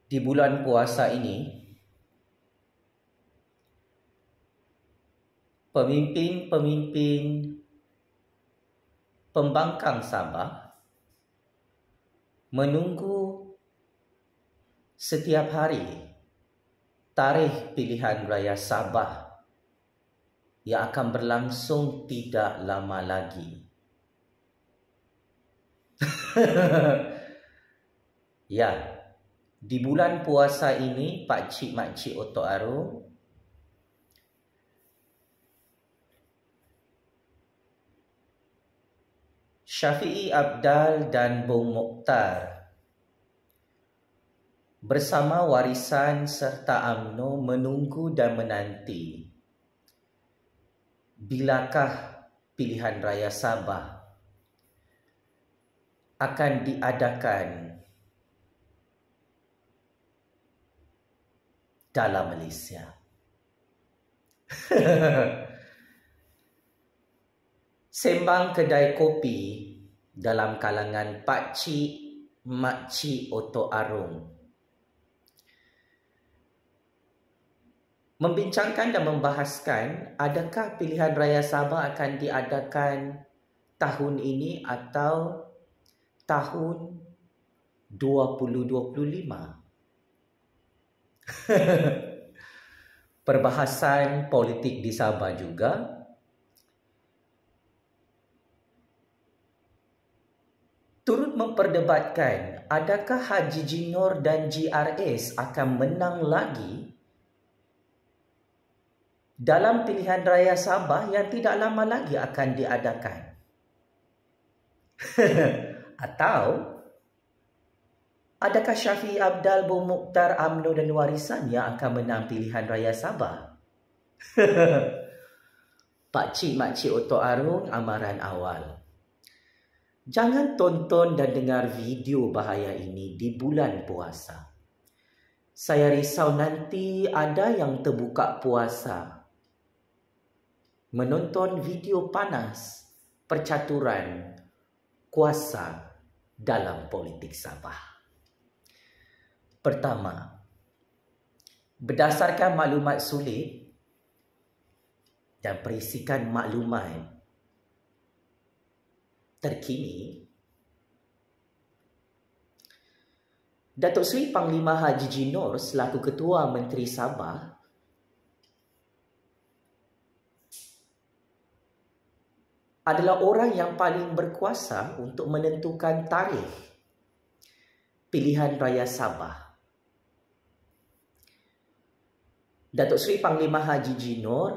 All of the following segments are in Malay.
Di bulan puasa ini, pemimpin-pemimpin pembangkang Sabah menunggu setiap hari tarikh pilihan raya Sabah yang akan berlangsung tidak lama lagi. Ya, di bulan puasa ini, pakcik-makcik Otok Arung Syafiee Apdal dan Bung Mokhtar bersama warisan serta UMNO menunggu dan menanti bilakah pilihan raya Sabah akan diadakan dalam Malaysia. Sembang kedai kopi dalam kalangan pakcik makcik Otok Arung membincangkan dan membahaskan adakah pilihan raya Sabah akan diadakan tahun ini atau tahun 2025. Perbahasan politik di Sabah juga turut memperdebatkan adakah Haji Jinor dan GRS akan menang lagi dalam pilihan raya Sabah yang tidak lama lagi akan diadakan. Atau adakah Syafiee Apdal, Bung Mokhtar, UMNO dan warisan yang akan menang pilihan raya Sabah? Pakcik-makcik Otok Arung, amaran awal. Jangan tonton dan dengar video bahaya ini di bulan puasa. Saya risau nanti ada yang terbuka puasa menonton video panas percaturan kuasa dalam politik Sabah. Pertama, berdasarkan maklumat sulit dan perisikan maklumat terkini, Datuk Seri Panglima Haji Jinor selaku Ketua Menteri Sabah adalah orang yang paling berkuasa untuk menentukan tarikh pilihan raya Sabah. Datuk Seri Panglima Haji Jinor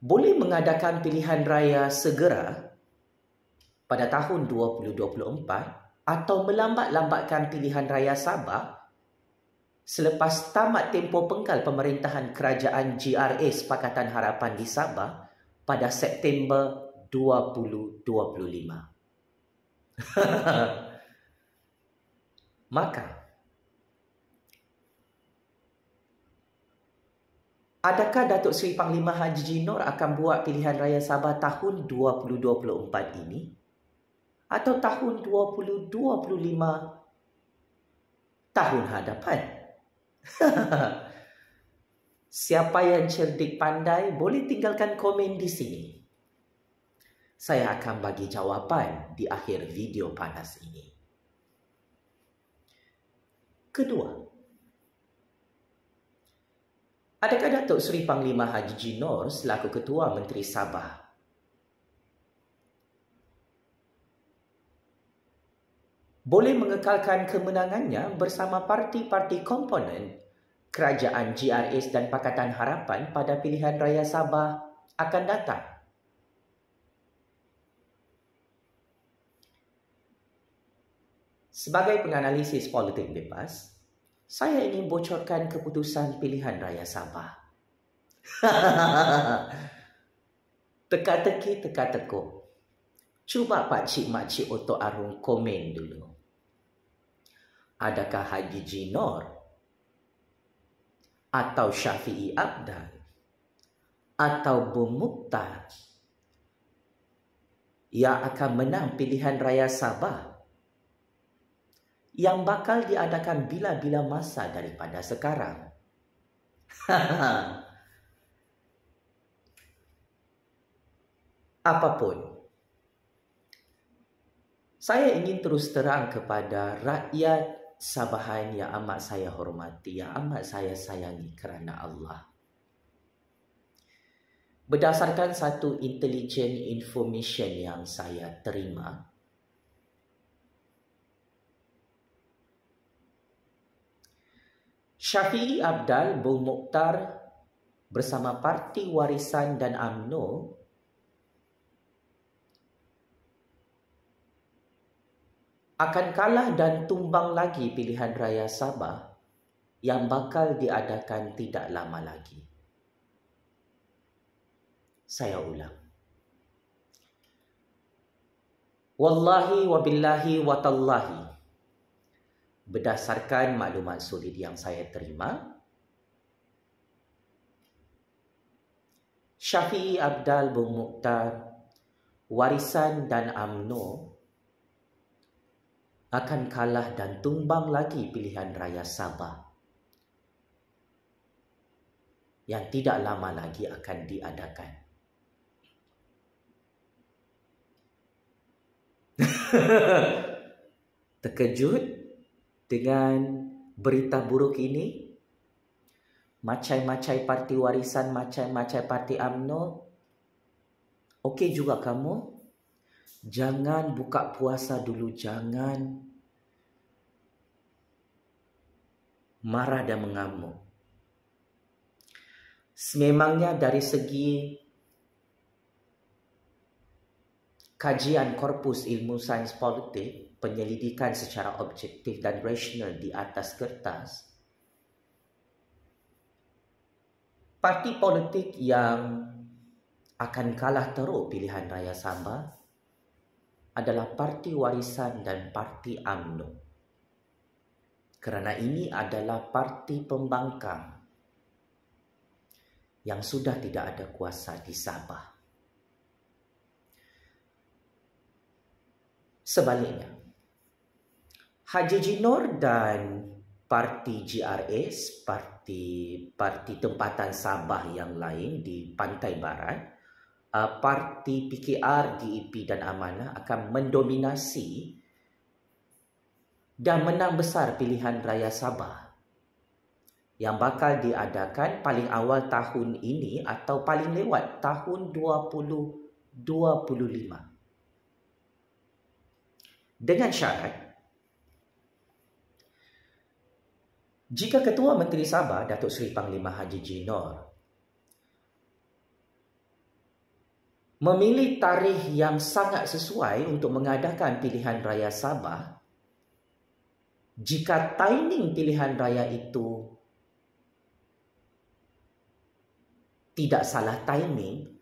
boleh mengadakan pilihan raya segera pada tahun 2024 atau melambat-lambatkan pilihan raya Sabah selepas tamat tempoh penggal pemerintahan kerajaan GRS Pakatan Harapan di Sabah pada September 2025. Maka, adakah Datuk Seri Panglima Haji Jinor akan buat pilihan raya Sabah tahun 2024 ini? Atau tahun 2025 tahun hadapan? Siapa yang cerdik pandai boleh tinggalkan komen di sini. Saya akan bagi jawapan di akhir video panas ini. Kedua, adakah Datuk Seri Panglima Haji Jinor selaku Ketua Menteri Sabah boleh mengekalkan kemenangannya bersama parti-parti komponen kerajaan GRS dan Pakatan Harapan pada pilihan raya Sabah akan datang? Sebagai penganalisis politik bebas, saya ingin bocorkan keputusan pilihan raya Sabah. Teka-teki, teka-teko. Cuba pakcik-makcik Otok Arung komen dulu. Adakah Haji Jinor atau Syafiee Apdal atau Bung Mokhtar yang akan menang pilihan raya Sabah yang bakal diadakan bila-bila masa daripada sekarang. Apapun, saya ingin terus terang kepada rakyat Sabahan yang amat saya hormati, yang amat saya sayangi kerana Allah. Berdasarkan satu intelligent information yang saya terima, Syafiee Apdal Bung Mokhtar bersama Parti Warisan dan UMNO akan kalah dan tumbang lagi pilihan raya Sabah yang bakal diadakan tidak lama lagi. Saya ulang. Wallahi wa billahi wa tallahi, berdasarkan maklumat solid yang saya terima, Syafiee Apdal Bung Mokhtar, Warisan dan UMNO akan kalah dan tumbang lagi pilihan raya Sabah yang tidak lama lagi akan diadakan. Terkejut dengan berita buruk ini? Macai-macai Parti Warisan, macai-macai Parti UMNO, okey juga kamu? Jangan buka puasa dulu, jangan marah dan mengamuk. Sememangnya dari segi kajian korpus ilmu sains politik, penyelidikan secara objektif dan rasional di atas kertas, parti politik yang akan kalah teruk pilihan raya Sabah adalah Parti Warisan dan Parti UMNO. Kerana ini adalah parti pembangkang yang sudah tidak ada kuasa di Sabah. Sebaliknya, Haji Jinor dan Parti GRS, parti tempatan Sabah yang lain di Pantai Barat, Parti PKR, DEP dan Amanah akan mendominasi dan menang besar pilihan raya Sabah yang bakal diadakan paling awal tahun ini atau paling lewat tahun 2025. Dengan syarat, jika Ketua Menteri Sabah, Datuk Seri Panglima Haji Jinor, memilih tarikh yang sangat sesuai untuk mengadakan pilihan raya Sabah, jika timing pilihan raya itu tidak salah timing,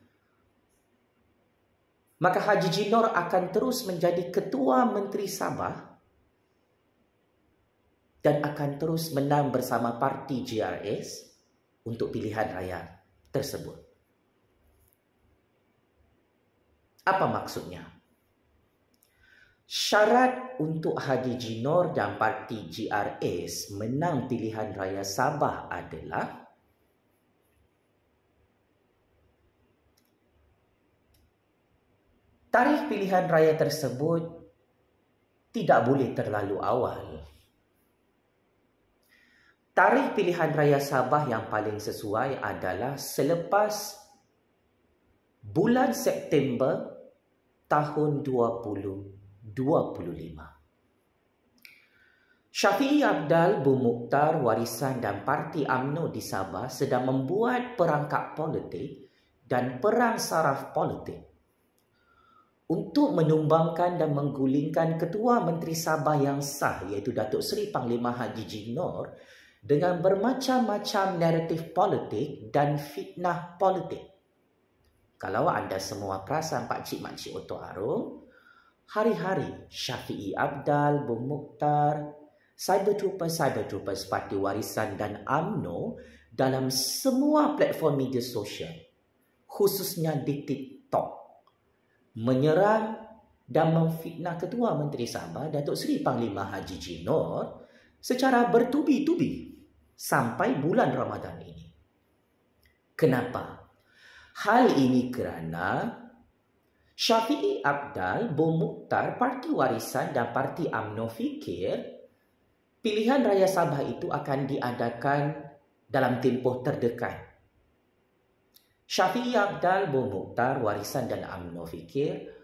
maka Haji Jinor akan terus menjadi Ketua Menteri Sabah dan akan terus menang bersama Parti GRS untuk pilihan raya tersebut. Apa maksudnya? Syarat untuk Haji Jinor dan Parti GRS menang pilihan raya Sabah adalah tarikh pilihan raya tersebut tidak boleh terlalu awal. Tarikh pilihan raya Sabah yang paling sesuai adalah selepas bulan September tahun 2025. Syafiee Apdal Bung Mokhtar, Warisan dan Parti UMNO di Sabah sedang membuat perangkap politik dan perang saraf politik untuk menumbangkan dan menggulingkan Ketua Menteri Sabah yang sah, iaitu Datuk Seri Panglima Haji Jinor, dengan bermacam-macam naratif politik dan fitnah politik. Kalau anda semua perasan pakcik-makcik Otok Arung, hari-hari Syafiee Apdal Bung Mokhtar, Cyber Troopers Parti Warisan dan UMNO dalam semua platform media sosial, khususnya di TikTok, menyerang dan memfitnah Ketua Menteri Sabah Datuk Seri Panglima Haji Jinor secara bertubi-tubi sampai bulan Ramadan ini. Kenapa? Hal ini kerana Syafiee Apdal, Bom Mokhtar, Parti Warisan dan Parti UMNO fikir pilihan raya Sabah itu akan diadakan dalam tempoh terdekat. Syafiee Apdal, Bom Mokhtar, Warisan dan UMNO fikir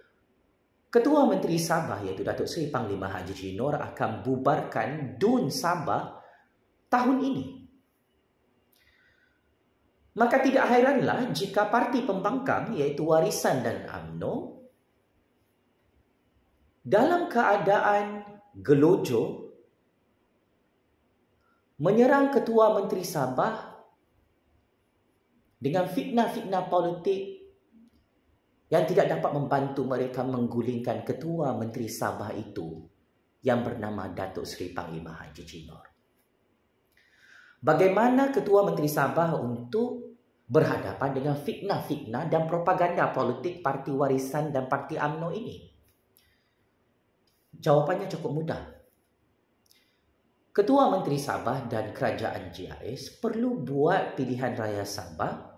Ketua Menteri Sabah iaitu Datuk Seri Panglima Haji Jinor akan bubarkan DUN Sabah tahun ini. Maka tidak hairanlah jika parti pembangkang iaitu Warisan dan UMNO dalam keadaan gelojoh menyerang Ketua Menteri Sabah dengan fitnah-fitnah politik yang tidak dapat membantu mereka menggulingkan Ketua Menteri Sabah itu yang bernama Datuk Seri Panglima Haji Jinor. Bagaimana Ketua Menteri Sabah untuk berhadapan dengan fitnah-fitnah dan propaganda politik Parti Warisan dan Parti UMNO ini? Jawapannya cukup mudah. Ketua Menteri Sabah dan Kerajaan GRS perlu buat pilihan raya Sabah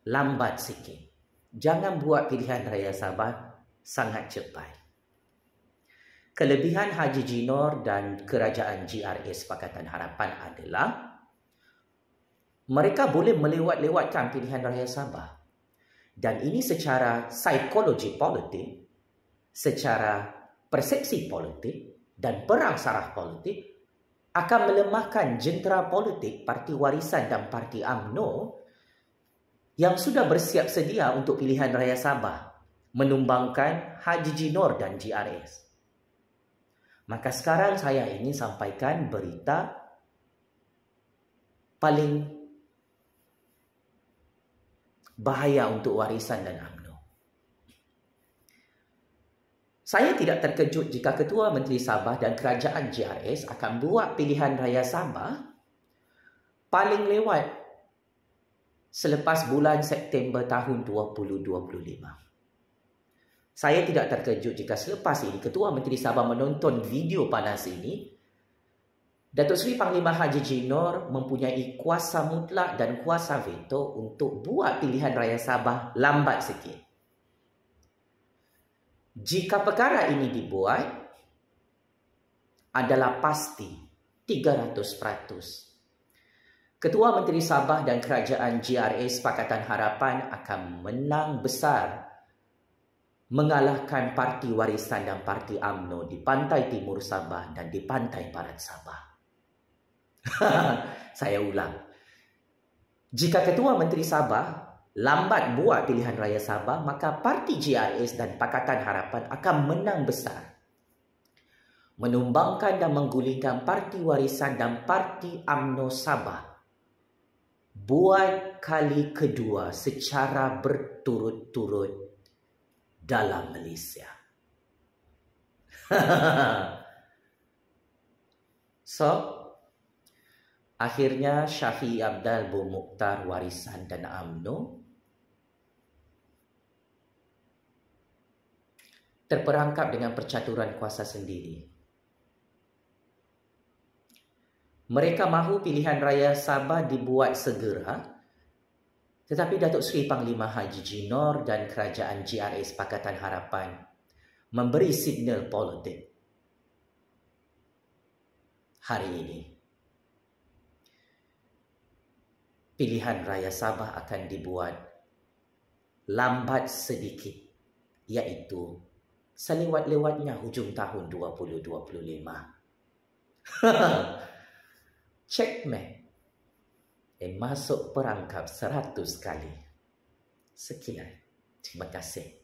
lambat sikit. Jangan buat pilihan raya Sabah sangat cepat. Kelebihan Haji Jinor dan Kerajaan GRS Pakatan Harapan adalah mereka boleh melewat-lewatkan pilihan raya Sabah. Dan ini secara psikologi politik, secara persepsi politik dan perang saraf politik akan melemahkan jentera politik Parti Warisan dan Parti UMNO yang sudah bersiap sedia untuk pilihan raya Sabah, menumbangkan Haji Jinor dan GRS. Maka sekarang saya ingin sampaikan berita paling bahaya untuk Warisan dan UMNO. Saya tidak terkejut jika Ketua Menteri Sabah dan Kerajaan GRS akan buat pilihan raya Sabah paling lewat selepas bulan September tahun 2025. Saya tidak terkejut jika selepas ini Ketua Menteri Sabah menonton video panas ini, Datuk Seri Panglima Haji Jinor mempunyai kuasa mutlak dan kuasa veto untuk buat pilihan raya Sabah lambat sikit. Jika perkara ini dibuat, adalah pasti 300%. Ketua Menteri Sabah dan Kerajaan GRS Pakatan Harapan akan menang besar mengalahkan Parti Warisan dan Parti UMNO di pantai timur Sabah dan di pantai barat Sabah. Saya ulang. Jika Ketua Menteri Sabah lambat buat pilihan raya Sabah, maka Parti GRS dan Pakatan Harapan akan menang besar, menumbangkan dan menggulingkan Parti Warisan dan Parti UMNO Sabah buat kali kedua secara berturut-turut dalam Malaysia. So, akhirnya Syafiee Apdal, Bom Mokhtar, Warisan dan UMNO terperangkap dengan percaturan kuasa sendiri. Mereka mahu pilihan raya Sabah dibuat segera, tetapi Datuk Seri Panglima Haji Jinor dan Kerajaan GRS Pakatan Harapan memberi signal politik hari ini. Pilihan raya Sabah akan dibuat lambat sedikit, iaitu selewat-lewatnya hujung tahun 2025. Checkmate. Masuk perangkap 100 kali. Sekian. Terima kasih.